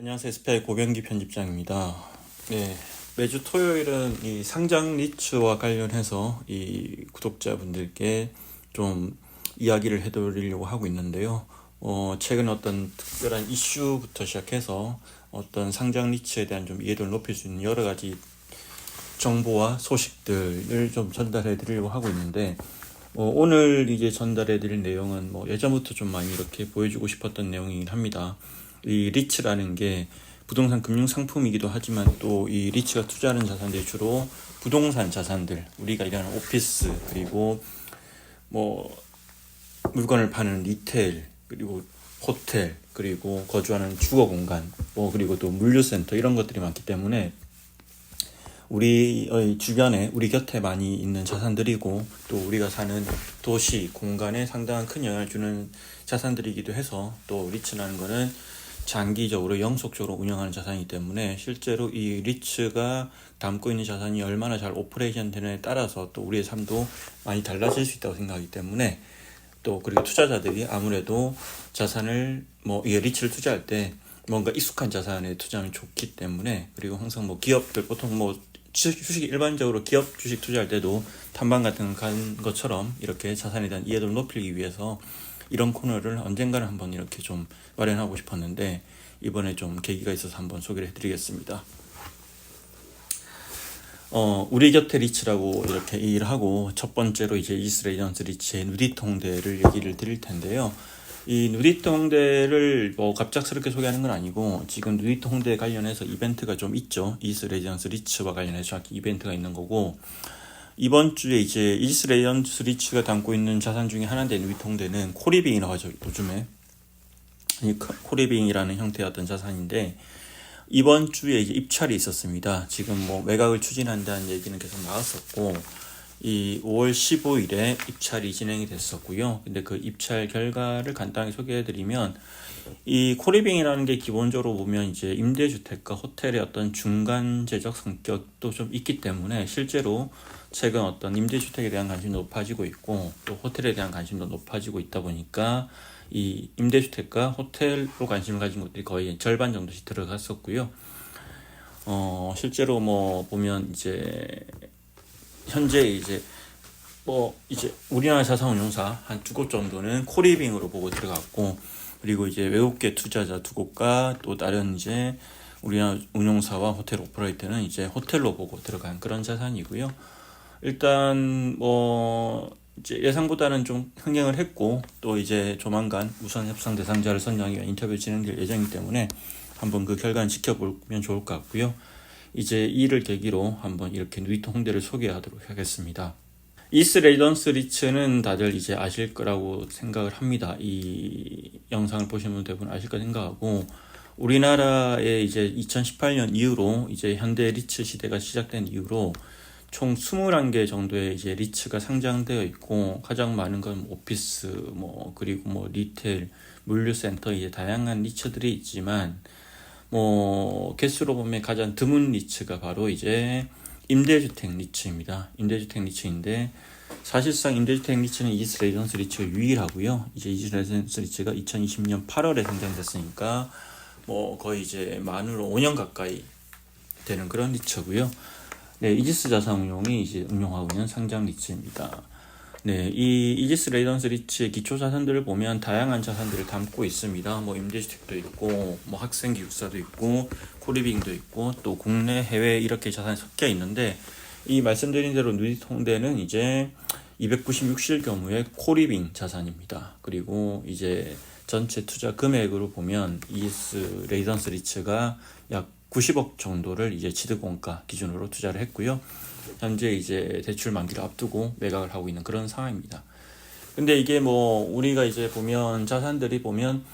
안녕하세요. SPI 고병기 편집장입니다. 네, 매주 토요일은 이 상장 리츠와 관련해서 이 구독자분들께 좀 이야기를 해드리려고 하고 있는데요. 최근 어떤 특별한 이슈부터 시작해서 어떤 상장 리츠에 대한 좀 이해도를 높일 수 있는 여러 가지 정보와 소식들을 좀 전달해 드리려고 하고 있는데, 오늘 이제 전달해 드릴 내용은 예전부터 좀 많이 이렇게 보여주고 싶었던 내용이긴 합니다. 이 리츠라는 게 부동산 금융 상품이기도 하지만 또 이 리츠가 투자하는 자산들이 주로 부동산 자산들, 우리가 일하는 오피스, 그리고 물건을 파는 리테일, 그리고 호텔, 그리고 거주하는 주거 공간, 그리고 또 물류센터, 이런 것들이 많기 때문에 우리의 주변에, 우리 곁에 많이 있는 자산들이고, 또 우리가 사는 도시, 공간에 상당한 큰 영향을 주는 자산들이기도 해서, 또 리츠라는 거는 장기적으로 영속적으로 운영하는 자산이기 때문에 실제로 이 리츠가 담고 있는 자산이 얼마나 잘 오퍼레이션 되느냐에 따라서 또 우리의 삶도 많이 달라질 수 있다고 생각하기 때문에, 또 그리고 투자자들이 아무래도 자산을 이 리츠를 투자할 때 뭔가 익숙한 자산에 투자하면 좋기 때문에, 그리고 항상 기업들 보통 주식 일반적으로 기업 주식 투자할 때도 탐방 같은 거 간 것처럼 이렇게 자산에 대한 이해도를 높이기 위해서 이런 코너를 언젠가는 한번 이렇게 좀 마련하고 싶었는데, 이번에 좀 계기가 있어서 한번 소개를 해드리겠습니다. 우리 곁에 리츠라고 이렇게 얘기를 하고, 첫 번째로 이제 이지스 레지던스 리츠의 누디트 홍대를 얘기를 드릴 텐데요. 이 누디트 홍대를 갑작스럽게 소개하는 건 아니고, 지금 누디트 홍대에 관련해서 이벤트가 좀 있죠. 이지스 레지던스 리츠와 관련해서 정확히 이벤트가 있는 거고, 이번 주에 이제 이지스 레지던스 리츠가 담고 있는 자산 중에 하나인데, 누디트 홍대는 코리빙이라고 하죠. 요즘에 이 코리빙이라는 형태의 어떤 자산인데, 이번 주에 이제 입찰이 있었습니다. 지금 매각을 추진한다는 얘기는 계속 나왔었고, 이 5월 15일에 입찰이 진행이 됐었고요. 근데 그 입찰 결과를 간단히 소개해드리면, 이 코리빙이라는 게 기본적으로 보면 이제 임대주택과 호텔의 어떤 중간재적 성격도 좀 있기 때문에, 실제로 최근 어떤 임대주택에 대한 관심도 높아지고 있고, 또 호텔에 대한 관심도 높아지고 있다 보니까 이 임대주택과 호텔로 관심을 가진 것들이 거의 절반 정도씩 들어갔었고요. 실제로 보면 이제 현재 이제 우리나라 자산운용사 한 2곳 정도는 코리빙으로 보고 들어갔고, 그리고 이제 외국계 투자자 2곳과 또 다른 이제 우리나라 운용사와 호텔 오퍼레이터는 이제 호텔로 보고 들어간 그런 자산이고요. 일단 이제 예상보다는 좀 흥행을 했고, 또 이제 조만간 우선 협상 대상자를 선정하기 위한 인터뷰 진행될 예정이기 때문에 한번 그 결과는 지켜보면 좋을 것 같고요. 이제 이를 계기로 한번 이렇게 누디트 홍대를 소개하도록 하겠습니다. 이지스 레지던스 리츠는 다들 이제 아실 거라고 생각을 합니다. 이 영상을 보시는 분들 대부분 아실 거 생각하고, 우리나라에 이제 2018년 이후로 이제 현대 리츠 시대가 시작된 이후로 총 21개 정도의 이제 리츠가 상장되어 있고, 가장 많은 건 오피스, 그리고 리테일, 물류센터, 이제 다양한 리츠들이 있지만, 개수로 보면 가장 드문 리츠가 바로 이제 임대주택 리츠입니다. 임대주택 리츠인데, 사실상 임대주택 리츠는 이지스 레지던스 리츠가 유일하고요. 이제 이지스 레지던스 리츠가 2020년 8월에 상장됐으니까 거의 이제 만으로 5년 가까이 되는 그런 리츠고요. 네, 이지스 자산운용이 이제 운용하고 있는 상장 리츠입니다. 네, 이 이지스 레지던스 리츠의 기초 자산들을 보면 다양한 자산들을 담고 있습니다. 임대주택도 있고, 학생 기숙사도 있고, 코리빙도 있고, 또 국내, 해외 이렇게 자산이 섞여 있는데, 이 말씀드린 대로 누디트 홍대는 이제 296실 규모의 코리빙 자산입니다. 그리고 이제 전체 투자 금액으로 보면 이지스 레지던스 리츠가 약 90억 정도를 이제 취득원가 기준으로 투자를 했고요. 현재 이제 대출 만기를 앞두고 매각을 하고 있는 그런 상황입니다. 근데 이게 우리가 이제 보면 자산들이 보면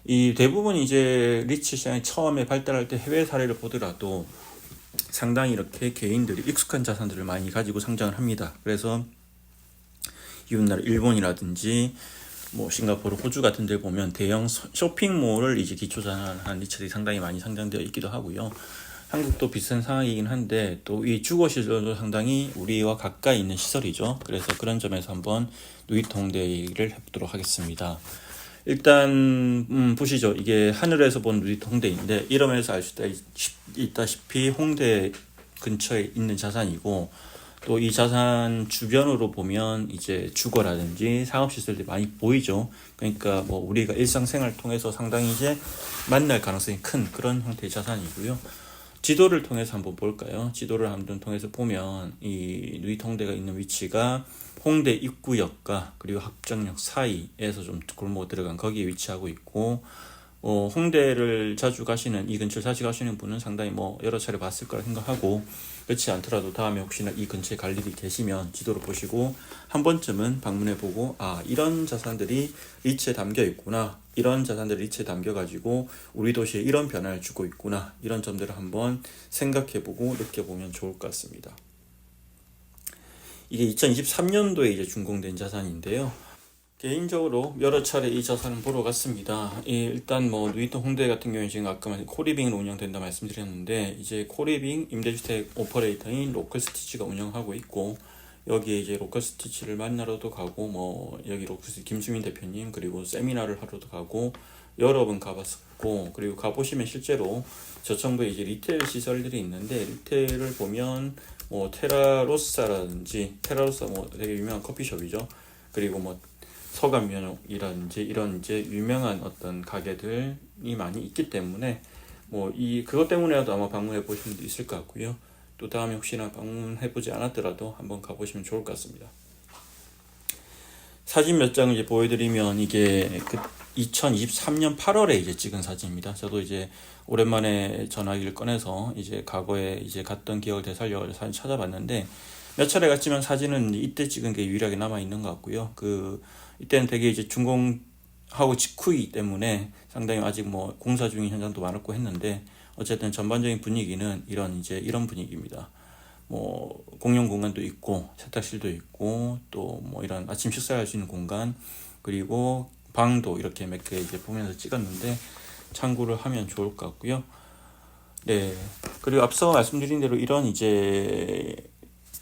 이 대부분 이제 리츠 시장이 처음에 발달할 때 해외 사례를 보더라도 상당히 이렇게 개인들이 익숙한 자산들을 많이 가지고 상장을 합니다. 그래서 이웃나라 일본이라든지 싱가포르, 호주 같은 데 보면 대형 쇼핑몰을 이제 기초 자산한 리츠들이 상당히 많이 상장되어 있기도 하고요. 한국도 비슷한 상황이긴 한데, 또 이 주거시설도 상당히 우리와 가까이 있는 시설이죠. 그래서 그런 점에서 한번 누디트 홍대 얘기를 해보도록 하겠습니다. 일단 보시죠. 이게 하늘에서 본 누리터 홍대인데 이러면서 알 수 있다시피 홍대 근처에 있는 자산이고, 또 이 자산 주변으로 보면 이제 주거라든지 상업시설들이 많이 보이죠. 그러니까 뭐 우리가 일상생활 통해서 상당히 이제 만날 가능성이 큰 그런 형태의 자산이고요. 지도를 통해서 한번 볼까요? 지도를 한번 통해서 보면 이 누리터 홍대가 있는 위치가 홍대 입구역과 그리고 합정역 사이에서 좀 골목 들어간 거기에 위치하고 있고, 홍대를 자주 가시는, 이 근처를 자주 가시는 분은 상당히 뭐 여러 차례 봤을 거라 생각하고, 그렇지 않더라도 다음에 혹시나 이 근처에 갈 일이 계시면 지도를 보시고 한 번쯤은 방문해보고, 아, 이런 자산들이 리츠에 담겨 있구나, 이런 자산들이 리츠에 담겨가지고 우리 도시에 이런 변화를 주고 있구나, 이런 점들을 한번 생각해보고 느껴보면 좋을 것 같습니다. 이게 2023년도에 이제 준공된 자산인데요. 개인적으로 여러 차례 이 자산을 보러 갔습니다. 일단 뭐 누리터 홍대 같은 경우에 지금 아까 코리빙으로 운영된다 말씀드렸는데, 이제 코리빙 임대주택 오퍼레이터인 로컬스티치가 운영하고 있고, 여기에 이제 로컬스티치를 만나러도 가고, 뭐 여기 로컬스티치 김수민 대표님 그리고 세미나를 하러도 가고 여러 번 가봤었고, 그리고 가보시면 실제로 저층부에 이제 리테일 시설들이 있는데, 리테일을 보면 뭐 테라로사라든지, 테라로사 뭐 되게 유명한 커피숍이죠. 그리고 뭐 서감면이라든지 이런 이제 유명한 어떤 가게들이 많이 있기 때문에 뭐 그것 때문에라도 아마 방문해 보시는 분도 있을 것 같고요. 또 다음에 혹시나 방문해 보지 않았더라도 한번 가보시면 좋을 것 같습니다. 사진 몇 장 이제 보여드리면, 이게 2023년 8월에 이제 찍은 사진입니다. 저도 이제 오랜만에 전화기를 꺼내서 이제 과거에 이제 갔던 기억을 되살려 사진 찾아봤는데, 몇 차례 갔지만 사진은 이때 찍은 게 유일하게 남아 있는 것 같고요. 이때는 되게 이제 준공하고 직후이기 때문에 상당히 아직 뭐 공사 중인 현장도 많았고 했는데, 어쨌든 전반적인 분위기는 이런 분위기입니다. 뭐 공용 공간도 있고 세탁실도 있고, 또 뭐 이런 아침 식사할 수 있는 공간, 그리고 방도 이렇게 몇 개 이제 보면서 찍었는데 참고를 하면 좋을 것 같고요. 네. 그리고 앞서 말씀드린 대로 이런 이제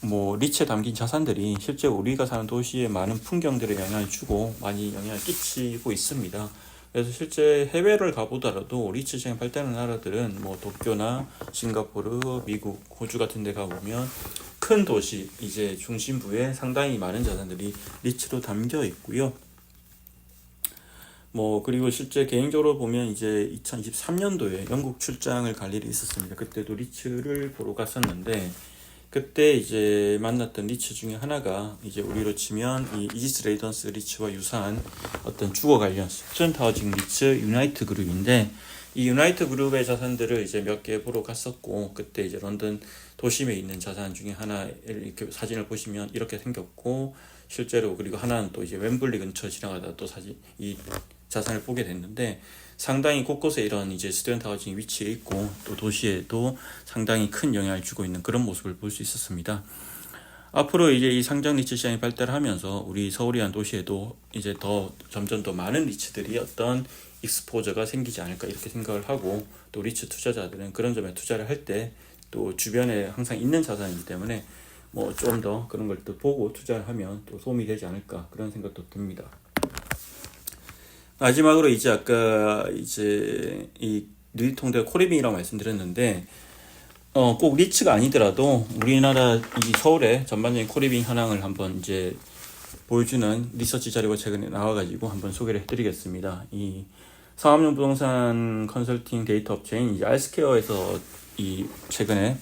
뭐 리츠에 담긴 자산들이 실제 우리가 사는 도시에 많은 풍경들에 영향을 주고 많이 영향을 끼치고 있습니다. 그래서 실제 해외를 가보더라도 리츠 시장이 발달한 나라들은 뭐 도쿄나 싱가포르, 미국, 호주 같은 데 가보면 큰 도시 이제 중심부에 상당히 많은 자산들이 리츠로 담겨 있고요. 뭐 그리고 실제 개인적으로 보면 이제 2023년도에 영국 출장을 갈 일이 있었습니다. 그때도 리츠를 보러 갔었는데, 그때 이제 만났던 리츠 중에 하나가 이제 우리로 치면 이 이지스 레이던스 리츠와 유사한 어떤 주거 관련 스튜던트 하우징 리츠 유나이트 그룹인데, 이 유나이트 그룹의 자산들을 이제 몇 개 보러 갔었고, 그때 이제 런던 도심에 있는 자산 중에 하나를 이렇게 사진을 보시면 이렇게 생겼고, 실제로 그리고 하나는 또 이제 웸블리 근처 지나가다 또 이 자산을 보게 됐는데, 상당히 곳곳에 이런 이제 스튜던트 하우징이 위치해 있고, 또 도시에도 상당히 큰 영향을 주고 있는 그런 모습을 볼 수 있었습니다. 앞으로 이제 이 상장 리츠 시장이 발달하면서 우리 서울이란 도시에도 이제 점점 더 많은 리츠들이 어떤 익스포저가 생기지 않을까 이렇게 생각을 하고, 또 리츠 투자자들은 그런 점에 투자를 할 때 또 주변에 항상 있는 자산이기 때문에 뭐 좀 더 그런 걸 또 보고 투자를 하면 또 도움이 되지 않을까 그런 생각도 듭니다. 마지막으로 이제 아까 이제 이 누리터 홍대 코리빙이라고 말씀드렸는데, 꼭 리츠가 아니더라도 우리나라 이 서울의 전반적인 코리빙 현황을 한번 이제 보여주는 리서치 자료가 최근에 나와가지고 한번 소개를 해드리겠습니다. 이 상업용 부동산 컨설팅 데이터 업체인 이제 알스케어에서 이 최근에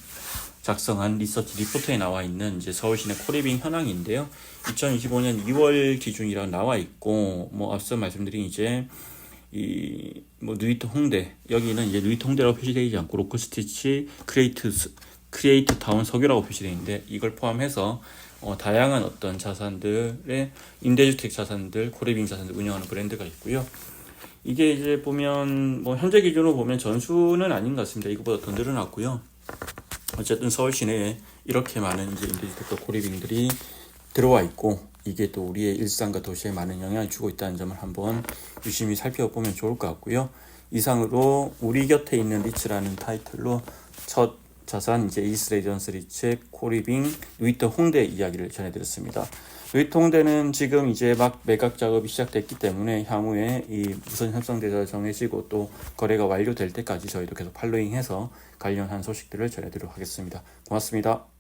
작성한 리서치 리포트에 나와 있는 이제 서울 시내 코리빙 현황인데요. 2025년 2월 기준이라 나와 있고, 뭐 앞서 말씀드린 이제 이 뭐 누리터 홍대, 여기는 이제 누리터 홍대라고 표시되어 있지 않고 로컬스티치 크리에이트 타운 석유라고 표시되어 있는데, 이걸 포함해서 다양한 어떤 자산들의 임대주택 자산들, 코리빙 자산들 운영하는 브랜드가 있고요. 이게 이제 보면 뭐 현재 기준으로 보면 전수는 아닌 것 같습니다. 이거보다 더 늘어났고요. 어쨌든 서울 시내에 이렇게 많은 이제 임대주택과 코리빙들이 들어와 있고, 이게 또 우리의 일상과 도시에 많은 영향을 주고 있다는 점을 한번 유심히 살펴보면 좋을 것 같고요. 이상으로 우리 곁에 있는 리츠라는 타이틀로 첫 자산 이제 이지스 레이던스 리츠 코리빙 누리터 홍대 이야기를 전해드렸습니다. 의통대는 지금 이제 막 매각 작업이 시작됐기 때문에 향후에 이 무선 협상대가 정해지고 또 거래가 완료될 때까지 저희도 계속 팔로잉해서 관련한 소식들을 전해드리도록 하겠습니다. 고맙습니다.